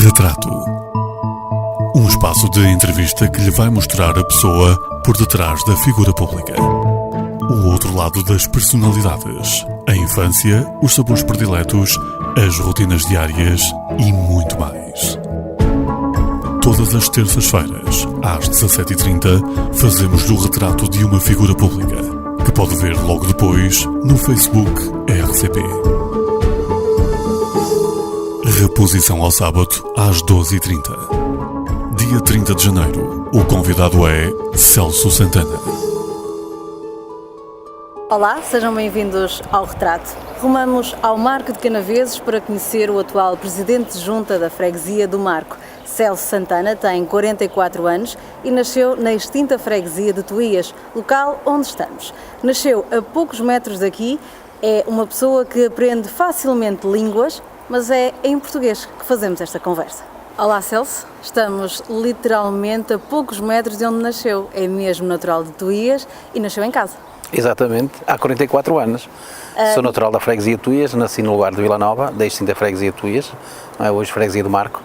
Retrato. Um espaço de entrevista que lhe vai mostrar a pessoa por detrás da figura pública. O outro lado das personalidades. A infância, os sabores prediletos, as rotinas diárias e muito mais. Todas as terças-feiras, às 17h30, fazemos do retrato de uma figura pública, que pode ver logo depois no Facebook RCP. Reposição ao sábado, às 12h30. Dia 30 de janeiro, o convidado é Celso Santana. Olá, sejam bem-vindos ao Retrato. Rumamos ao Marco de Canaveses para conhecer o atual presidente de junta da freguesia do Marco. Celso Santana tem 44 anos e nasceu na extinta freguesia de Tuías, local onde estamos. Nasceu a poucos metros daqui, é uma pessoa que aprende facilmente línguas, mas é em português que fazemos esta conversa. Olá Celso, estamos literalmente a poucos metros de onde nasceu. É mesmo natural de Tuías e nasceu em casa. Exatamente, há 44 anos. Sou natural da freguesia de Tuías, nasci no lugar de Vila Nova, da extinta freguesia de Tuías, hoje freguesia do Marco,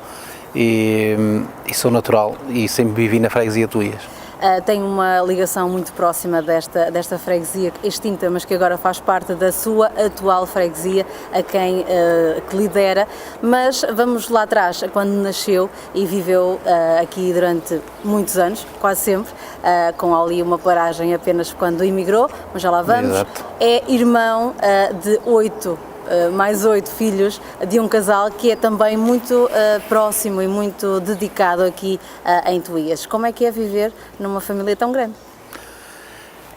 e sou natural e sempre vivi na freguesia de Tuías. Tem uma ligação muito próxima desta freguesia extinta, mas que agora faz parte da sua atual freguesia, a quem que lidera. Mas vamos lá atrás, quando nasceu e viveu aqui durante muitos anos, quase sempre, com ali uma paragem apenas quando emigrou, mas já lá vamos. Exato. É irmão de mais 8 filhos de um casal que é também muito próximo e muito dedicado aqui em Tuías. Como é que é viver numa família tão grande?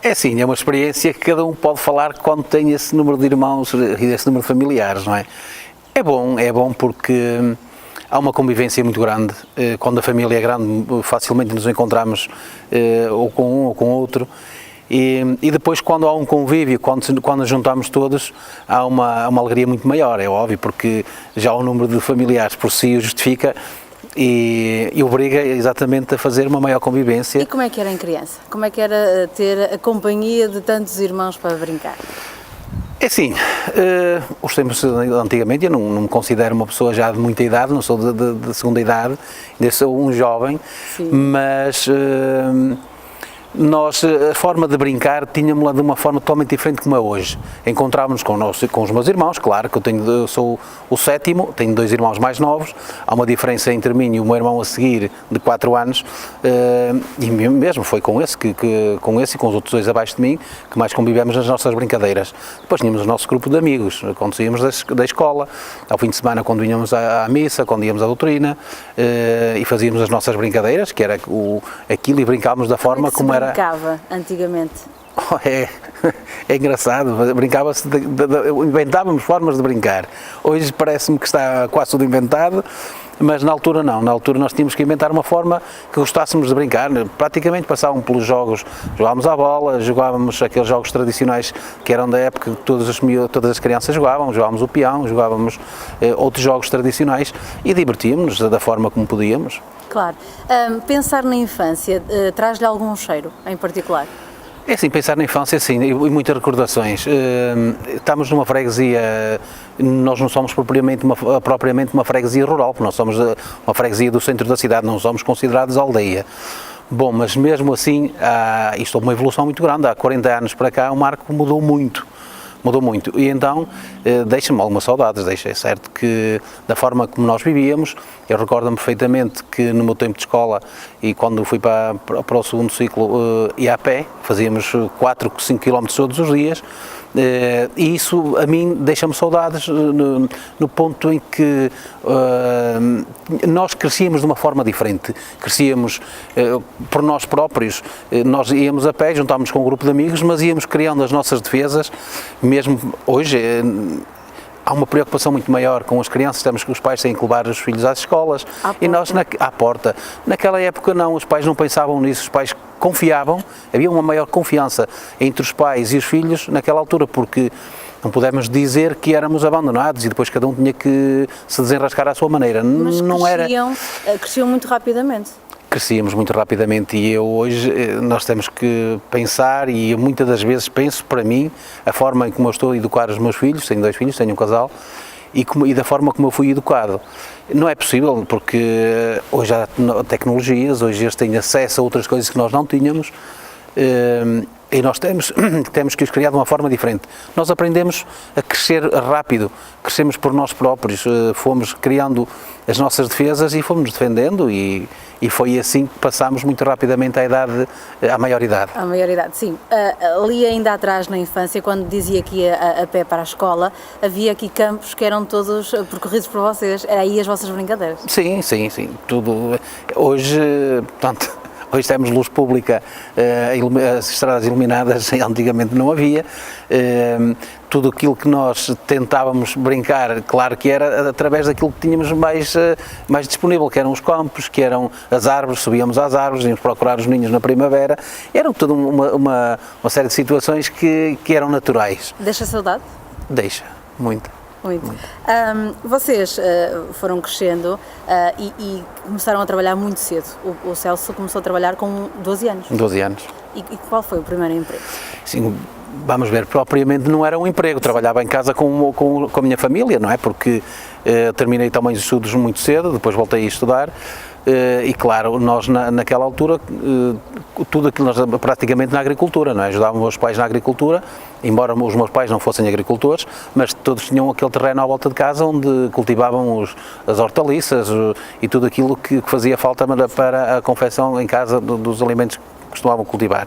É sim, é uma experiência que cada um pode falar quando tem esse número de irmãos e esse número de familiares, não é? É bom porque há uma convivência muito grande. Quando a família é grande, facilmente nos encontramos ou com um ou com outro. E depois, quando há um convívio, quando nos juntamos todos, há uma alegria muito maior, é óbvio, porque já o número de familiares por si o justifica e obriga exatamente a fazer uma maior convivência. E como é que era em criança? Como é que era ter a companhia de tantos irmãos para brincar? É assim, os tempos antigamente, eu não me considero uma pessoa já de muita idade, não sou de segunda idade, ainda sou um jovem. Sim. Mas nós, a forma de brincar, tínhamos-la de uma forma totalmente diferente como é hoje. Encontrávamos com os meus irmãos, claro que eu sou o sétimo, tenho 2 irmãos mais novos, há uma diferença entre mim e o meu irmão a seguir de 4 anos, e mesmo foi com esse e com os outros 2 abaixo de mim que mais convivemos nas nossas brincadeiras. Depois tínhamos o nosso grupo de amigos, quando saíamos da escola, ao fim de semana quando vinhamos à missa, quando íamos à doutrina, e fazíamos as nossas brincadeiras, que era aquilo, e brincávamos da forma como era. Brincava antigamente? É engraçado, brincava-se, inventávamos formas de brincar. Hoje parece-me que está quase tudo inventado, mas na altura não, na altura nós tínhamos que inventar uma forma que gostássemos de brincar. Praticamente passavam pelos jogos, jogávamos à bola, jogávamos aqueles jogos tradicionais que eram da época que todas as crianças jogávamos o peão, jogávamos outros jogos tradicionais e divertíamos-nos da forma como podíamos. Claro. Pensar na infância traz-lhe algum cheiro em particular? É assim, pensar na infância, sim, e muitas recordações. Estamos numa freguesia, nós não somos propriamente uma freguesia rural, porque nós somos uma freguesia do centro da cidade, não somos considerados aldeia. Bom, mas mesmo assim, isto é uma evolução muito grande. Há 40 anos para cá o Marco mudou muito. E então deixa-me algumas saudades, é certo que da forma como nós vivíamos, eu recordo-me perfeitamente que no meu tempo de escola e quando fui para o segundo ciclo ia a pé, fazíamos 4, 5 km todos os dias, e isso a mim deixa-me saudades no ponto em que nós crescíamos de uma forma diferente, crescíamos por nós próprios, nós íamos a pé, juntávamos com um grupo de amigos, mas íamos criando as nossas defesas, mesmo hoje há uma preocupação muito maior com as crianças, temos que os pais têm que levar os filhos às escolas e nós à porta. Naquela época não, os pais não pensavam nisso, os pais confiavam, havia uma maior confiança entre os pais e os filhos naquela altura, porque não pudemos dizer que éramos abandonados e depois cada um tinha que se desenrascar à sua maneira. Mas cresciam muito rapidamente. Crescíamos muito rapidamente e hoje nós temos que pensar, e eu muitas das vezes penso para mim, a forma em como eu estou a educar os meus filhos, tenho 2 filhos, tenho um casal, e da forma como eu fui educado. Não é possível, porque hoje há tecnologias, hoje eles têm acesso a outras coisas que nós não tínhamos, e nós temos que os criar de uma forma diferente. Nós aprendemos a crescer rápido, crescemos por nós próprios, fomos criando as nossas defesas e fomos defendendo, e foi assim que passámos muito rapidamente à maioridade. À maioridade, sim. Ali ainda atrás, na infância, quando dizia que ia a pé para a escola, havia aqui campos que eram todos percorridos por vocês, era aí as vossas brincadeiras? Sim, tudo. Hoje, portanto, hoje temos luz pública, as estradas iluminadas, antigamente não havia. Tudo aquilo que nós tentávamos brincar, claro que era através daquilo que tínhamos mais disponível, que eram os campos, que eram as árvores, subíamos às árvores, íamos procurar os ninhos na primavera. Eram toda uma série de situações que eram naturais. Deixa saudade? Deixa, muito. Muito. Vocês foram crescendo e começaram a trabalhar muito cedo. O Celso começou a trabalhar com 12 anos. 12 anos. E qual foi o primeiro emprego? Sim, vamos ver, propriamente não era um emprego, trabalhava em casa com a minha família, não é? Porque terminei também os estudos muito cedo, depois voltei a estudar. E claro, nós naquela altura, tudo aquilo nós praticamente na agricultura, não é? Ajudávamos os meus pais na agricultura, embora os meus pais não fossem agricultores, mas todos tinham aquele terreno à volta de casa onde cultivavam as hortaliças e tudo aquilo que fazia falta para a confecção em casa dos alimentos que costumavam cultivar.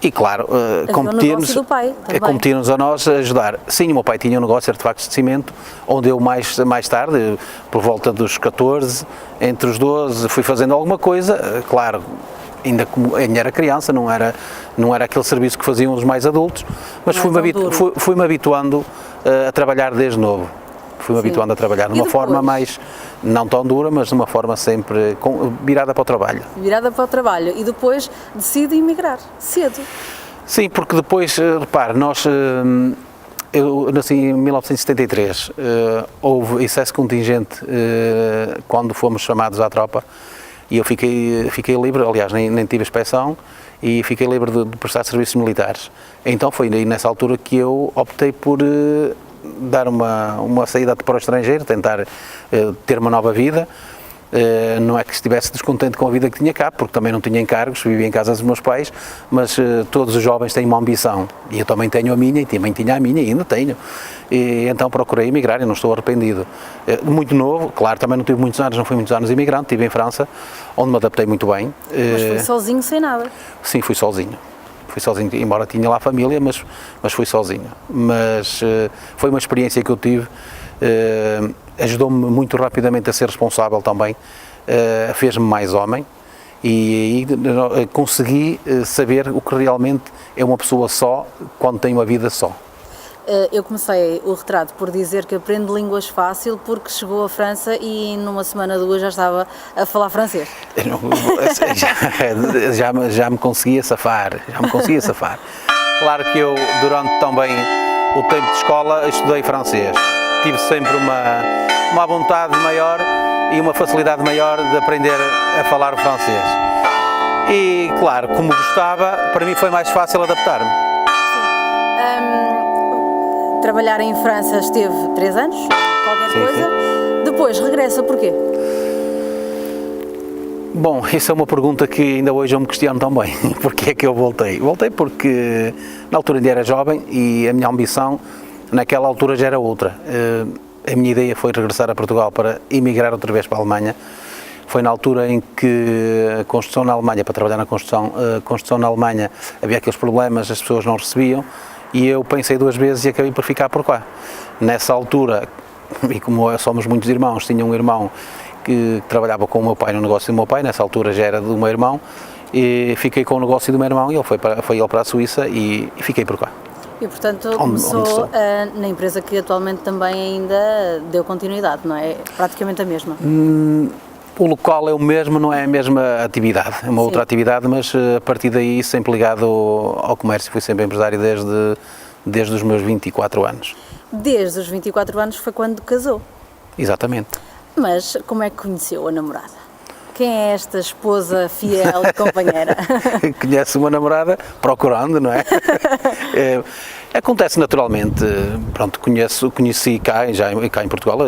E claro, competir-nos a nós a ajudar. Sim, o meu pai tinha um negócio de artefactos de cimento, onde eu mais tarde, por volta dos 14, entre os 12, fui fazendo alguma coisa, claro, ainda era criança, não era aquele serviço que faziam os mais adultos, mas fui-me habituando a trabalhar desde novo. Fui-me habituando a trabalhar de uma forma mais, não tão dura, mas de uma forma sempre virada para o trabalho. Virada para o trabalho. E depois decide emigrar, cedo. Sim, porque depois, repare, eu nasci em 1973, houve excesso contingente quando fomos chamados à tropa, e eu fiquei livre, aliás, nem tive inspeção, e fiquei livre de prestar serviços militares. Então foi nessa altura que eu optei por dar uma saída para o estrangeiro, tentar ter uma nova vida. Não é que estivesse descontente com a vida que tinha cá, porque também não tinha encargos, vivia em casa dos meus pais, mas todos os jovens têm uma ambição, e eu também tenho a minha, e também tinha a minha, e ainda tenho. E então procurei emigrar e não estou arrependido. Muito novo, claro, também não tive muitos anos, não fui muitos anos imigrante, estive em França, onde me adaptei muito bem. Mas foi sozinho, sem nada? Sim, fui sozinho, embora tinha lá a família, mas fui sozinho. Mas foi uma experiência que eu tive, ajudou-me muito rapidamente a ser responsável também, fez-me mais homem, e aí consegui saber o que realmente é uma pessoa só quando tem uma vida só. Eu comecei o retrato por dizer que aprende línguas fácil porque chegou à França e numa semana, 2 já estava a falar francês. Já me conseguia safar, Claro que eu, durante também o tempo de escola, estudei francês. Tive sempre uma vontade maior e uma facilidade maior de aprender a falar o francês. E, claro, como gostava, para mim foi mais fácil adaptar-me. Trabalhar em França esteve 3 anos, qualquer coisa. Sim. Depois regressa, porquê? Bom, isso é uma pergunta que ainda hoje eu me questiono também. Porquê é que eu voltei? Voltei porque na altura ainda era jovem e a minha ambição naquela altura já era outra. A minha ideia foi regressar a Portugal para emigrar outra vez para a Alemanha. Foi na altura em que a construção na Alemanha, para trabalhar na construção na Alemanha, havia aqueles problemas, as pessoas não recebiam. E eu pensei 2 vezes e acabei por ficar por cá. Nessa altura, e como somos muitos irmãos, tinha um irmão que trabalhava com o meu pai no negócio do meu pai, nessa altura já era do meu irmão, e fiquei com o negócio do meu irmão e ele foi ele para a Suíça e fiquei por cá. E portanto começou na empresa que atualmente também ainda deu continuidade, não é? Praticamente a mesma. O local é o mesmo, não é a mesma atividade, é uma outra atividade, mas a partir daí sempre ligado ao comércio, fui sempre empresário desde os meus 24 anos. Desde os 24 anos foi quando casou? Exatamente. Mas como é que conheceu a namorada? Quem é esta esposa fiel e companheira? Conhece uma namorada procurando, não é? Acontece naturalmente. Pronto, conheci cá em Portugal,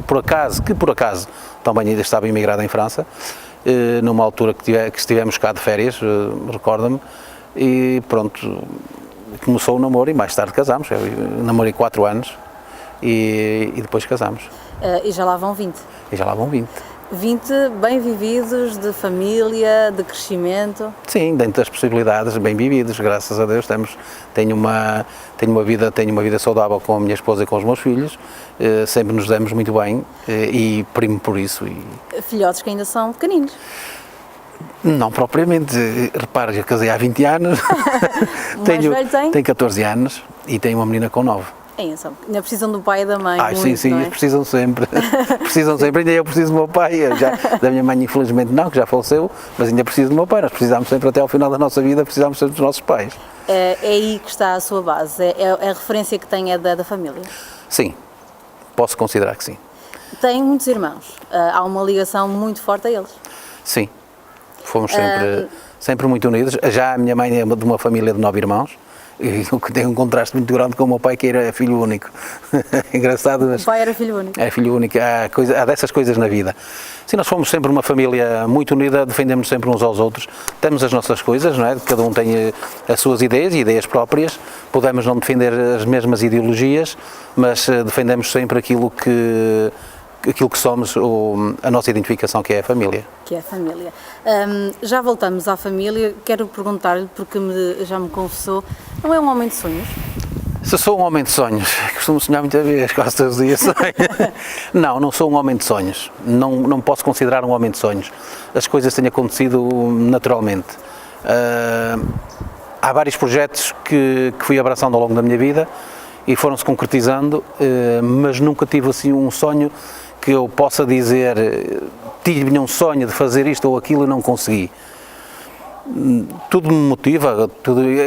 por acaso também ainda estava imigrado em França, numa altura que estivemos cá de férias, recorda-me, e pronto, começou o namoro e mais tarde casámos. Eu namorei 4 anos e depois casámos. E já lá vão 20? E já lá vão 20. 20 bem vividos, de família, de crescimento? Sim, dentro das possibilidades, bem vividos, graças a Deus. Tenho uma vida saudável com a minha esposa e com os meus filhos, sempre nos demos muito bem e primo por isso. Filhotes que ainda são pequeninos? Não propriamente, repara, já casei há 20 anos, tenho 14 anos e tenho uma menina com 9. Ainda precisam do pai e da mãe. Sim, não é? precisam sempre. Ainda eu preciso do meu pai. Da minha mãe, infelizmente, não, que já faleceu, mas ainda preciso do meu pai. Nós precisamos sempre, até ao final da nossa vida, precisamos sempre dos nossos pais. É aí que está a sua base? É a referência que tem da família? Sim, posso considerar que sim. Tem muitos irmãos. Há uma ligação muito forte a eles? Sim, fomos sempre muito unidos. Já a minha mãe é de uma família de 9 irmãos. E tem um contraste muito grande com o meu pai, que era filho único. Engraçado, mas... O pai era filho único? É filho único. Há dessas coisas na vida. Sim, nós fomos sempre uma família muito unida, defendemos sempre uns aos outros. Temos as nossas coisas, não é? Cada um tem as suas ideias e ideias próprias. Podemos não defender as mesmas ideologias, mas defendemos sempre aquilo que somos, a nossa identificação, que é a família. Que é a família. Já voltamos à família, quero perguntar-lhe, porque já me confessou, não é um homem de sonhos? Se sou um homem de sonhos, costumo sonhar muitas vezes, quase todos os dias sonho. Não sou um homem de sonhos, não posso considerar um homem de sonhos. As coisas têm acontecido naturalmente. Há vários projetos que fui abraçando ao longo da minha vida e foram-se concretizando, mas nunca tive assim um sonho que eu possa dizer, tive um sonho de fazer isto ou aquilo e não consegui. Tudo me motiva,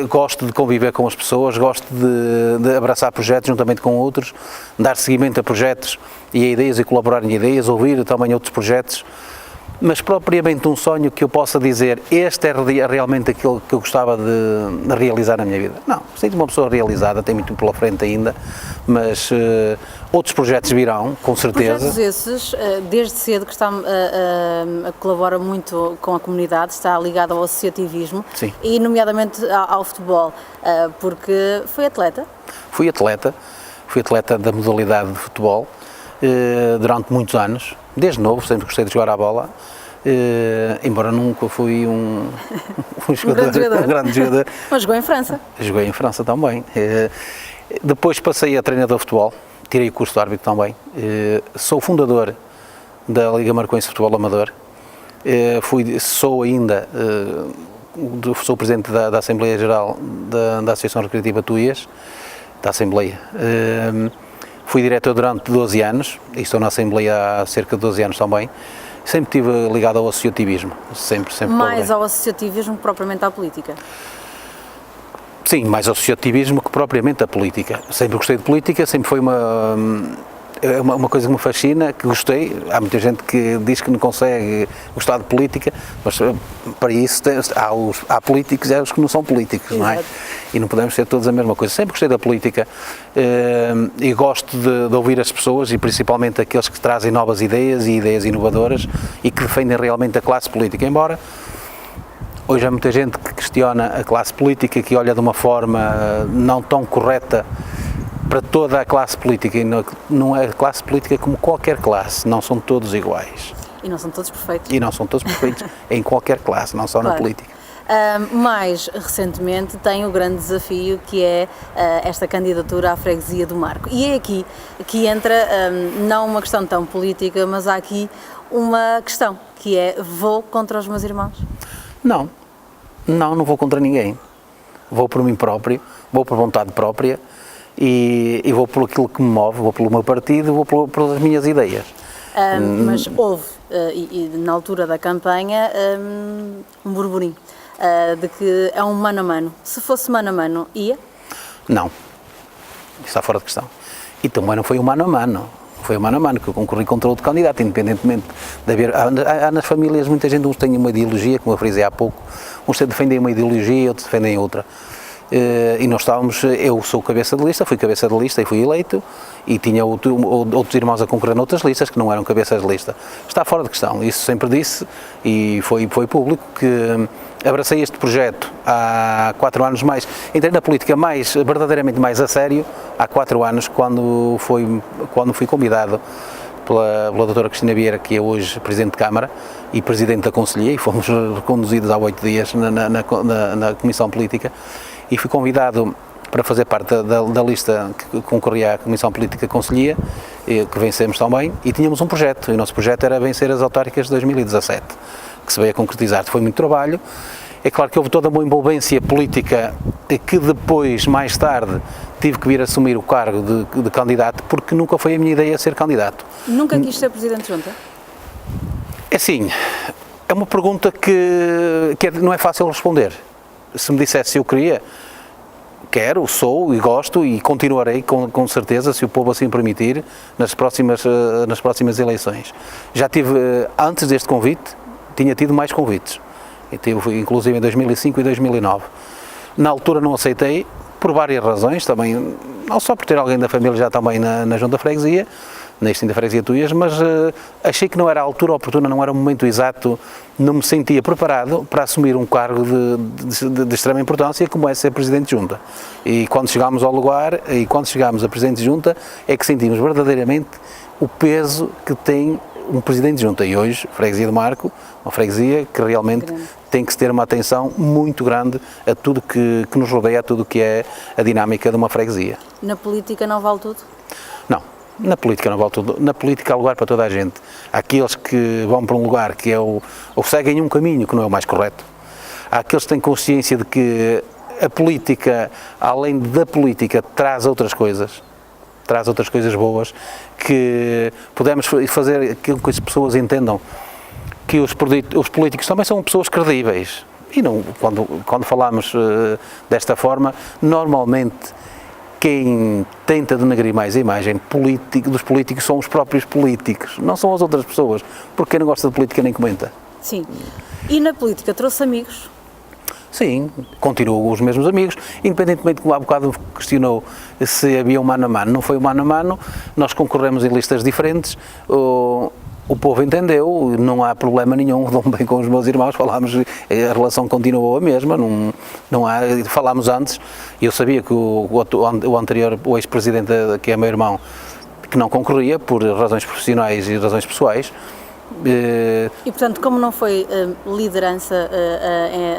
gosto de conviver com as pessoas, gosto de abraçar projetos juntamente com outros, dar seguimento a projetos e a ideias e colaborar em ideias, ouvir também outros projetos, mas propriamente um sonho que eu possa dizer, este é realmente aquilo que eu gostava de realizar na minha vida. Não, sinto uma pessoa realizada, tem muito pela frente ainda, mas outros projetos virão, com certeza. Projetos esses, desde cedo que está, colabora muito com a comunidade, está ligado ao associativismo. Sim. E nomeadamente ao futebol, porque foi atleta? Fui atleta da modalidade de futebol durante muitos anos, desde novo, sempre gostei de jogar à bola. Embora nunca fui um grande jogador. Mas jogou em França? Joguei em França também. Depois passei a treinador de futebol, tirei o curso de árbitro também. Sou fundador da Liga Marcoense de Futebol Amador. Sou presidente da Assembleia Geral da Associação Recreativa Tuías, da Assembleia. Fui diretor durante 12 anos e estou na Assembleia há cerca de 12 anos também. Sempre estive ligado ao associativismo, sempre. Mais ao associativismo que propriamente à política? Sim, mais ao associativismo que propriamente à política. Sempre gostei de política, sempre foi uma coisa que me fascina, que gostei. Há muita gente que diz que não consegue gostar de política, mas para isso há políticos e há os que não são políticos, não é? E não podemos ser todos a mesma coisa. Sempre gostei da política e gosto de ouvir as pessoas e principalmente aqueles que trazem novas ideias e ideias inovadoras e que defendem realmente a classe política, embora hoje há muita gente que questiona a classe política, que olha de uma forma não tão correta para toda a classe política, e não é a classe política como qualquer classe, não são todos iguais. E não são todos perfeitos. E não são todos perfeitos em qualquer classe, não só claro. Na política. Mais recentemente tem o grande desafio que é esta candidatura à freguesia do Marco. E é aqui que entra não uma questão tão política, mas há aqui uma questão, que é: vou contra os meus irmãos? Não vou contra ninguém. Vou por mim próprio, vou por vontade própria e vou por aquilo que me move, vou pelo meu partido, vou pelas minhas ideias. Mas houve, e na altura da campanha, um burburinho de que é um mano a mano. Se fosse mano a mano, ia? Não. Está fora de questão. E também não foi um mano a mano. foi o mano a mano, que eu concorri contra outro candidato, independentemente de haver... Há nas famílias muita gente, uns têm uma ideologia, como eu frisei há pouco, uns defendem uma ideologia, outros defendem outra. E nós estávamos, eu sou cabeça de lista, fui cabeça de lista e fui eleito, e tinha outros irmãos a concorrer noutras listas que não eram cabeças de lista. Está fora de questão, isso sempre disse, e foi público, que abracei este projeto há 4 anos mais, entrei na política verdadeiramente mais a sério, há 4 anos, quando fui convidado pela doutora Cristina Vieira, que é hoje Presidente de Câmara e Presidente da Conselhia, e fomos reconduzidos há 8 dias na Comissão Política, e fui convidado para fazer parte da lista que concorria à Comissão Política Conselhia, que vencemos também, e tínhamos um projeto, e o nosso projeto era vencer as autárquicas de 2017, que se veio a concretizar. Foi muito trabalho. É claro que houve toda uma envolvência política que depois, mais tarde, tive que vir assumir o cargo de candidato, porque nunca foi a minha ideia ser candidato. Nunca quis ser Presidente de Junta? É assim, é uma pergunta que não é fácil responder. Se me dissesse se eu queria, quero, sou e gosto e continuarei com certeza, se o povo assim permitir, nas próximas eleições. Já tive, antes deste convite, tinha tido mais convites. Eu tive, inclusive, em 2005 e 2009. Na altura não aceitei, por várias razões, também, não só por ter alguém da família já também na Junta da Freguesia, na extinta Freguesia Tuias, mas achei que não era a altura oportuna, não era o momento exato, não me sentia preparado para assumir um cargo de extrema importância, como é ser Presidente de Junta. E quando chegámos ao lugar, e quando chegámos a Presidente de Junta, é que sentimos verdadeiramente o peso que tem um Presidente de Junta. E hoje, a Freguesia do Marco, uma freguesia que realmente tem que ter uma atenção muito grande a tudo que nos rodeia, a tudo que é a dinâmica de uma freguesia. Na política não vale tudo? Não. Na política não vale tudo. Na política há lugar para toda a gente. Há aqueles que vão para um lugar que é ou seguem um caminho que não é o mais correto. Há aqueles que têm consciência de que a política, além da política, traz outras coisas boas, que podemos fazer que as pessoas entendam que os políticos também são pessoas credíveis. E não, quando falamos desta forma, normalmente quem tenta denegrir mais a imagem dos políticos são os próprios políticos, não são as outras pessoas, porque quem não gosta de política nem comenta. Sim. E na política trouxe amigos? Sim, continuo os mesmos amigos, independentemente de como há bocado questionou se havia um mano a mano. Não foi um mano a mano, nós concorremos em listas diferentes, o povo entendeu, não há problema nenhum, dou bem com os meus irmãos, falámos, a relação continuou a mesma, não há, falámos antes, e eu sabia que o anterior, o ex-presidente, que é meu irmão, que não concorria por razões profissionais e razões pessoais. E portanto, como não foi liderança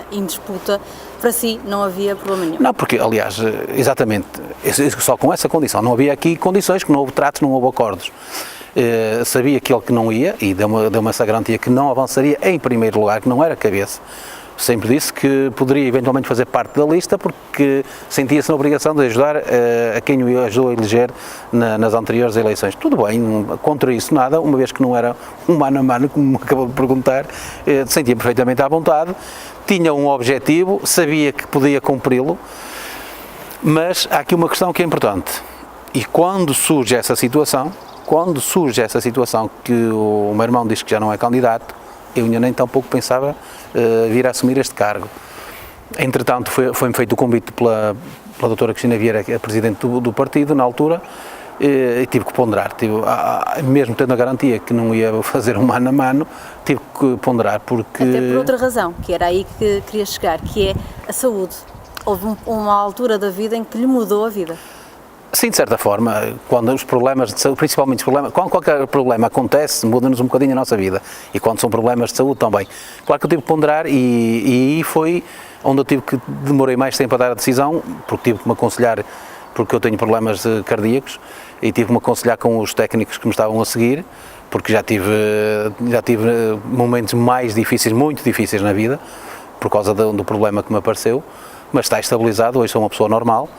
em disputa, para si não havia problema nenhum? Não, porque aliás, exatamente, só com essa condição, não havia aqui condições, que não houve tratos, não houve acordos. Sabia que ele que não ia, e deu-me essa garantia que não avançaria em primeiro lugar, que não era cabeça. Sempre disse que poderia eventualmente fazer parte da lista, porque sentia-se na obrigação de ajudar a quem o ajudou a eleger nas anteriores eleições. Tudo bem, contra isso nada, uma vez que não era um mano a mano, como me acabou de perguntar, sentia perfeitamente à vontade, tinha um objetivo, sabia que podia cumpri-lo, mas há aqui uma questão que é importante, e quando surge essa situação que o meu irmão diz que já não é candidato, eu ainda nem tão pouco pensava vir a assumir este cargo. Entretanto, foi-me feito o convite pela doutora Cristina Vieira, que é a presidente do partido, na altura, e tive que ponderar. Mesmo tendo a garantia que não ia fazer um mano a mano, tive que ponderar, porque... Até por outra razão, que era aí que queria chegar, que é a saúde. Houve uma altura da vida em que lhe mudou a vida. Sim, de certa forma, quando os problemas de saúde, principalmente os problemas, quando qualquer problema acontece, muda-nos um bocadinho a nossa vida, e quando são problemas de saúde também. Claro que eu tive que ponderar, e aí foi onde eu demorei mais tempo a dar a decisão, porque tive que me aconselhar, porque eu tenho problemas cardíacos, e tive que me aconselhar com os técnicos que me estavam a seguir, porque já tive momentos mais difíceis, muito difíceis na vida, por causa do problema que me apareceu, mas está estabilizado, hoje sou uma pessoa normal.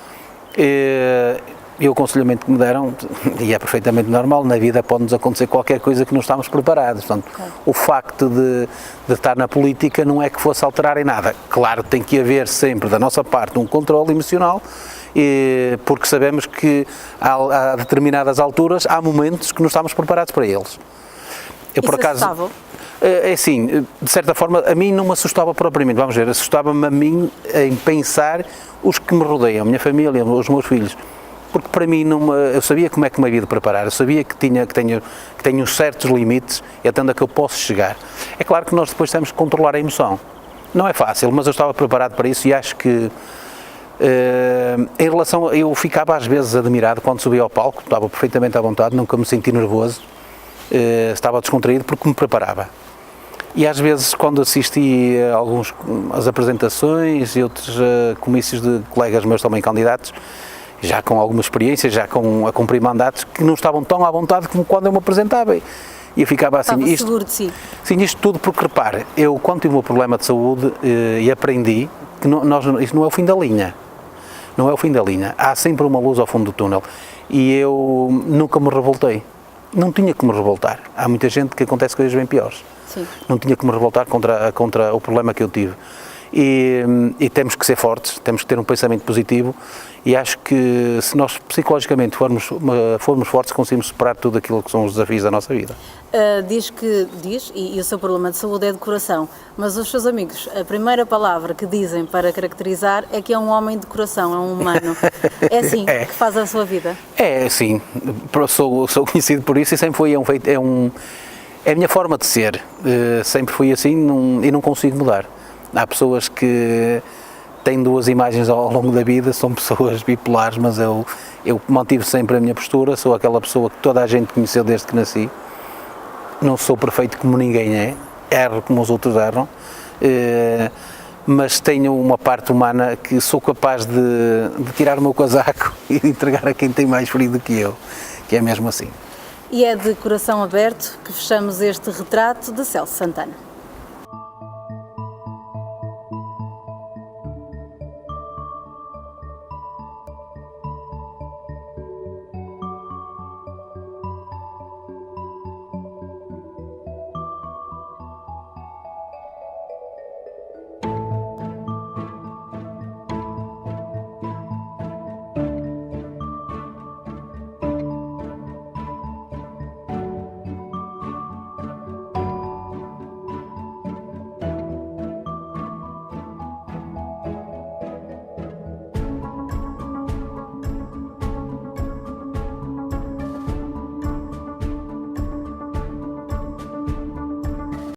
E o aconselhamento que me deram, e é perfeitamente normal, na vida pode-nos acontecer qualquer coisa que não estamos preparados. Portanto, o facto de estar na política não é que fosse alterar em nada. Claro, tem que haver sempre da nossa parte um controle emocional porque sabemos que há determinadas alturas, há momentos que não estamos preparados para eles. Eu, por acaso, assustava? é assim, de certa forma, a mim não me assustava propriamente, vamos ver, assustava-me a mim em pensar os que me rodeiam, a minha família, os meus filhos, porque para mim eu sabia como é que me havia de preparar, eu sabia que tenho certos limites e até onde é que eu posso chegar. É claro que nós depois temos que controlar a emoção. Não é fácil, mas eu estava preparado para isso e acho que em relação, eu ficava às vezes admirado quando subia ao palco, estava perfeitamente à vontade, nunca me senti nervoso, estava descontraído porque me preparava. E às vezes quando assisti as apresentações e outros comícios de colegas meus também candidatos, já com alguma experiência, já a cumprir mandatos, que não estavam tão à vontade como quando eu me apresentava. E eu ficava assim... Estava seguro de si. Sim, isto tudo porque, repare, eu quando tive um problema de saúde e aprendi que isto não é o fim da linha. Não é o fim da linha. Há sempre uma luz ao fundo do túnel. E eu nunca me revoltei. Não tinha que me revoltar. Há muita gente que acontece coisas bem piores. Sim. Não tinha que me revoltar contra o problema que eu tive. E temos que ser fortes, temos que ter um pensamento positivo e acho que se nós psicologicamente formos fortes, conseguimos superar tudo aquilo que são os desafios da nossa vida. Diz, e o seu problema de saúde é de coração, mas os seus amigos, a primeira palavra que dizem para caracterizar é que é um homem de coração, é um humano. É assim que faz a sua vida? É, sim. Sou conhecido por isso e sempre foi é a minha forma de ser. Sempre fui assim e não consigo mudar. Há pessoas que têm duas imagens ao longo da vida, são pessoas bipolares, mas eu mantive sempre a minha postura, sou aquela pessoa que toda a gente conheceu desde que nasci. Não sou perfeito como ninguém é, erro como os outros erram, mas tenho uma parte humana que sou capaz de tirar o meu casaco e de entregar a quem tem mais frio do que eu, que é mesmo assim. E é de coração aberto que fechamos este retrato de Celso Santana.